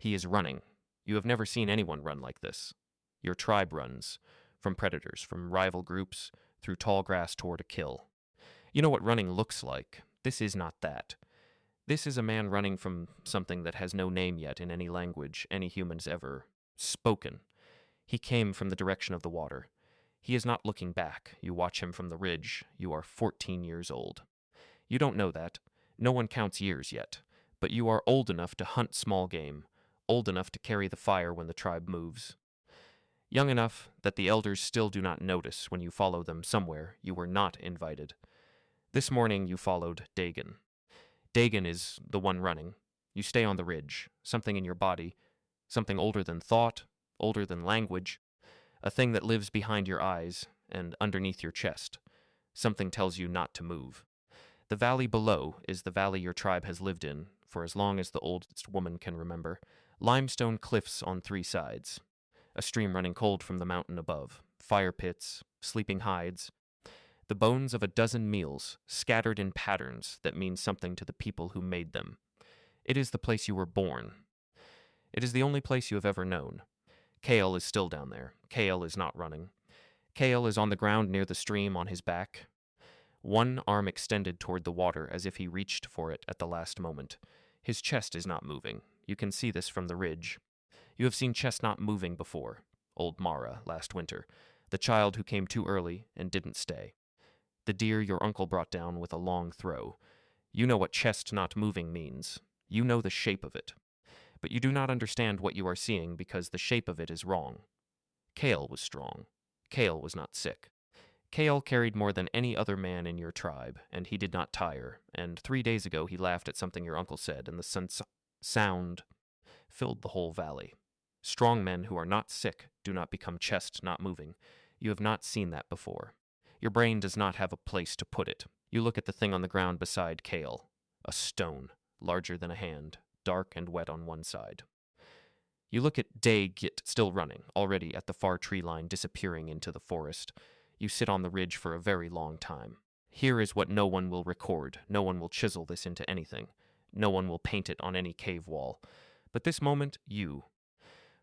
He is running. You have never seen anyone run like this. Your tribe runs. From predators, from rival groups, through tall grass toward a kill. You know what running looks like. This is not that. This is a man running from something that has no name yet in any language any humans ever spoken. He came from the direction of the water. He is not looking back. You watch him from the ridge. You are 14 years old. You don't know that. No one counts years yet. But you are old enough to hunt small game, old enough to carry the fire when the tribe moves. Young enough that the elders still do not notice when you follow them somewhere you were not invited. This morning you followed Dagon. Dagon is the one running. You stay on the ridge, something in your body, something older than thought, older than language, a thing that lives behind your eyes and underneath your chest. Something tells you not to move. The valley below is the valley your tribe has lived in for as long as the oldest woman can remember. Limestone cliffs on three sides. A stream running cold from the mountain above. Fire pits, sleeping hides. The bones of a dozen meals, scattered in patterns that mean something to the people who made them. It is the place you were born. It is the only place you have ever known. Kale is still down there. Kale is not running. Kale is on the ground near the stream on his back. One arm extended toward the water as if he reached for it at the last moment. His chest is not moving. You can see this from the ridge. You have seen chest not moving before. Old Mara, last winter. The child who came too early and didn't stay. The deer your uncle brought down with a long throw. You know what chest not moving means. You know the shape of it. But you do not understand what you are seeing because the shape of it is wrong. Kale was strong. Kale was not sick. Kale carried more than any other man in your tribe, and he did not tire, and 3 days ago he laughed at something your uncle said, and the sound filled the whole valley. Strong men who are not sick do not become chest not moving. You have not seen that before. Your brain does not have a place to put it. You look at the thing on the ground beside Kale. A stone, larger than a hand, dark and wet on one side. You look at Day-Git still running, already at the far tree line disappearing into the forest. You sit on the ridge for a very long time. Here is what no one will record. No one will chisel this into anything. No one will paint it on any cave wall. But this moment, you,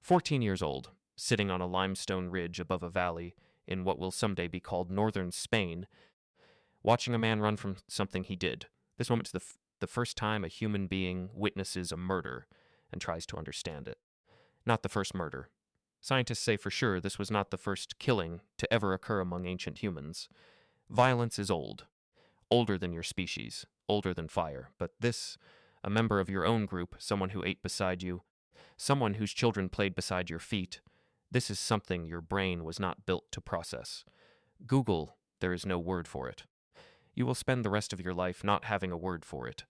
14 years old, sitting on a limestone ridge above a valley in what will someday be called northern Spain, watching a man run from something he did. This moment is the first time a human being witnesses a murder and tries to understand it. Not the first murder. Scientists say for sure this was not the first killing to ever occur among ancient humans. Violence is old. Older than your species. Older than fire. But this, a member of your own group, someone who ate beside you, someone whose children played beside your feet, this is something your brain was not built to process. Google, there is no word for it. You will spend the rest of your life not having a word for it.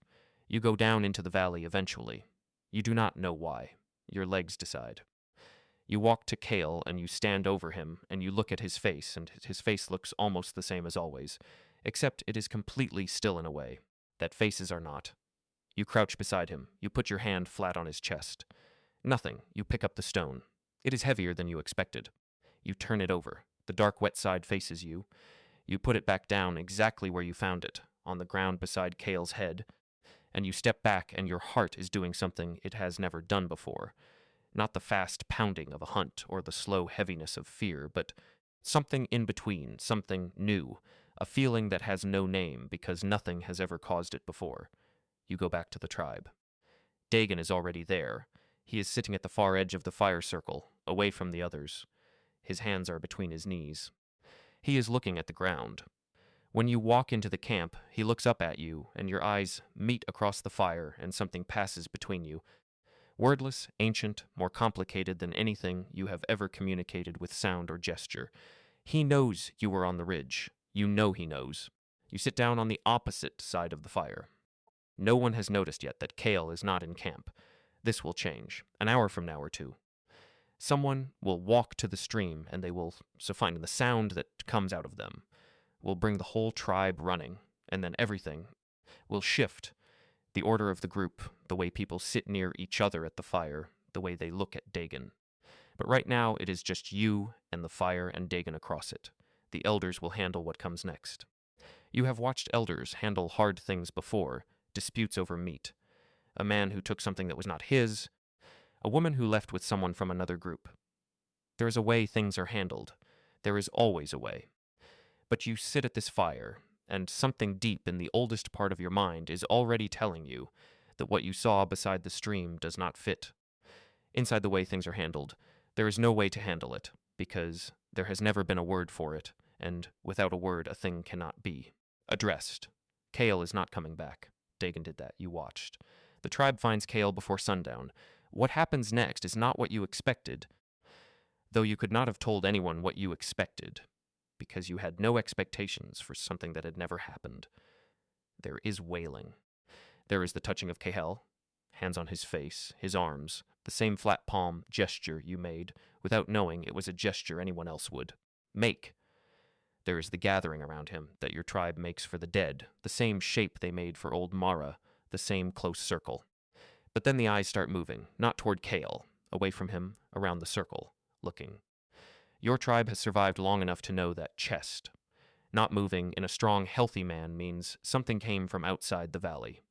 You go down into the valley eventually. You do not know why. Your legs decide. You walk to Kale and you stand over him and you look at his face, and his face looks almost the same as always, except it is completely still in a way that faces are not. You crouch beside him. You put your hand flat on his chest. Nothing. You pick up the stone. It is heavier than you expected. You turn it over. The dark wet side faces you. You put it back down exactly where you found it, on the ground beside Kale's head, and you step back and your heart is doing something it has never done before. Not the fast pounding of a hunt or the slow heaviness of fear, but something in between, something new, a feeling that has no name because nothing has ever caused it before. You go back to the tribe. Dagon is already there. He is sitting at the far edge of the fire circle, away from the others. His hands are between his knees. He is looking at the ground. When you walk into the camp, he looks up at you, and your eyes meet across the fire, and something passes between you. Wordless, ancient, more complicated than anything you have ever communicated with sound or gesture. He knows you were on the ridge. You know he knows. You sit down on the opposite side of the fire. No one has noticed yet that Kale is not in camp. This will change, an hour from now or two. Someone will walk to the stream, and they will find the sound that comes out of them will bring the whole tribe running, and then everything will shift. The order of the group, the way people sit near each other at the fire, the way they look at Dagon. But right now it is just you and the fire and Dagon across it. The elders will handle what comes next. You have watched elders handle hard things before, disputes over meat. A man who took something that was not his, A woman who left with someone from another group. There is a way things are handled. There is always a way. But you sit at this fire, and something deep in the oldest part of your mind is already telling you that what you saw beside the stream does not fit. Inside the way things are handled, there is no way to handle it, because there has never been a word for it, and without a word a thing cannot be. Addressed. Kale is not coming back. Dagon did that. You watched. The tribe finds Kale before sundown. What happens next is not what you expected, though you could not have told anyone what you expected, because you had no expectations for something that had never happened. There is wailing. There is the touching of Kale, hands on his face, his arms, the same flat palm gesture you made, without knowing it was a gesture anyone else would make. There is the gathering around him that your tribe makes for the dead, the same shape they made for old Mara, the same close circle. But then the eyes start moving, not toward Kale, away from him, around the circle, looking. Your tribe has survived long enough to know that chest. Not moving in a strong, healthy man means something came from outside the valley.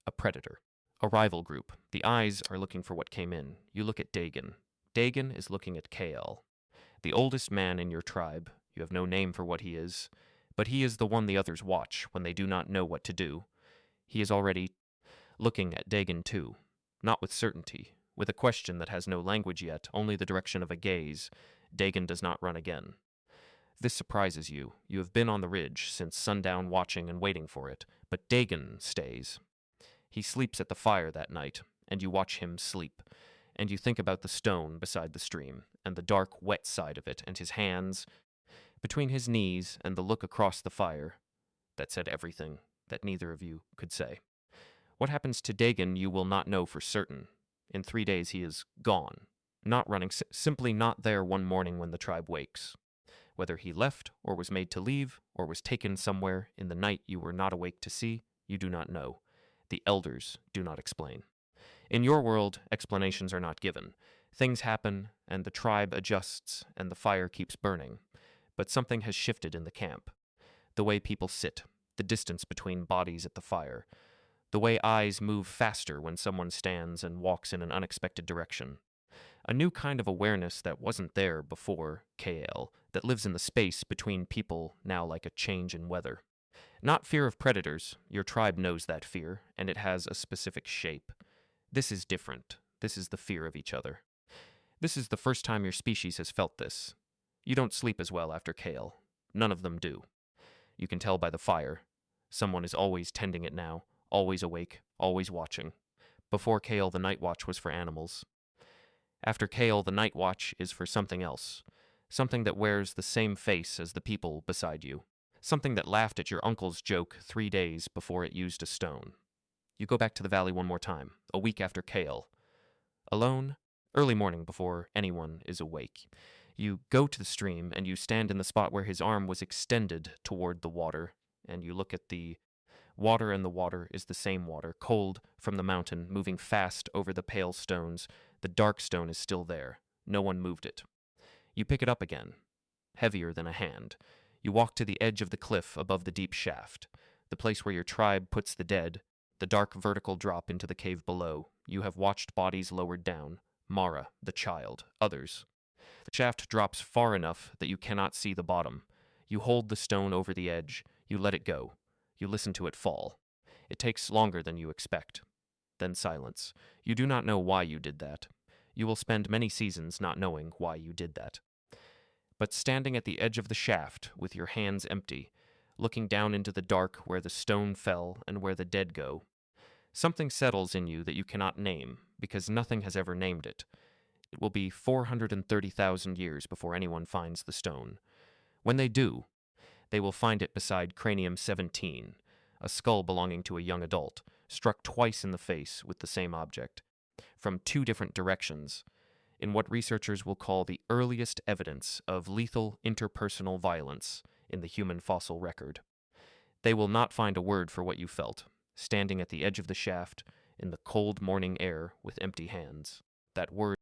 A predator. A rival group. The eyes are looking for what came in. You look at Dagon. Dagon is looking at Kale. The oldest man in your tribe. You have no name for what he is, but he is the one the others watch when they do not know what to do. He is already looking at Dagon too, not with certainty, with a question that has no language yet, only the direction of a gaze. Dagon does not run again. This surprises you. You have been on the ridge since sundown watching and waiting for it, but Dagon stays. He sleeps at the fire that night, and you watch him sleep, and you think about the stone beside the stream, and the dark, wet side of it, and his hands between his knees, and the look across the fire that said everything that neither of you could say. What happens to Dagon you will not know for certain. In 3 days he is gone. Not running, simply not there one morning when the tribe wakes. Whether he left, or was made to leave, or was taken somewhere in the night you were not awake to see, you do not know. The elders do not explain. In your world, explanations are not given. Things happen, and the tribe adjusts, and the fire keeps burning. But something has shifted in the camp. The way people sit, the distance between bodies at the fire, the way eyes move faster when someone stands and walks in an unexpected direction. A new kind of awareness that wasn't there before, KL, that lives in the space between people now like a change in weather. Not fear of predators, your tribe knows that fear, and it has a specific shape. This is different. This is the fear of each other. This is the first time your species has felt this. You don't sleep as well after Kale. None of them do. You can tell by the fire. Someone is always tending it now, always awake, always watching. Before Kale, the night watch was for animals. After Kale, the night watch is for something else. Something that wears the same face as the people beside you. Something that laughed at your uncle's joke 3 days before it used a stone. You go back to the valley one more time, a week after Kale. Alone, early morning before anyone is awake. You go to the stream, and you stand in the spot where his arm was extended toward the water, and you look at the water, and the water is the same water, cold from the mountain, moving fast over the pale stones. The dark stone is still there. No one moved it. You pick it up again, heavier than a hand. You walk to the edge of the cliff above the deep shaft, the place where your tribe puts the dead, the dark vertical drop into the cave below. You have watched bodies lowered down. Mara, the child, others. The shaft drops far enough that you cannot see the bottom. You hold the stone over the edge. You let it go. You listen to it fall. It takes longer than you expect. Then silence. You do not know why you did that. You will spend many seasons not knowing why you did that. But standing at the edge of the shaft, with your hands empty, looking down into the dark where the stone fell and where the dead go, something settles in you that you cannot name, because nothing has ever named it. It will be 430,000 years before anyone finds the stone. When they do, they will find it beside Cranium 17, a skull belonging to a young adult, struck twice in the face with the same object, from 2 different directions, in what researchers will call the earliest evidence of lethal interpersonal violence in the human fossil record. They will not find a word for what you felt, standing at the edge of the shaft in the cold morning air with empty hands. That word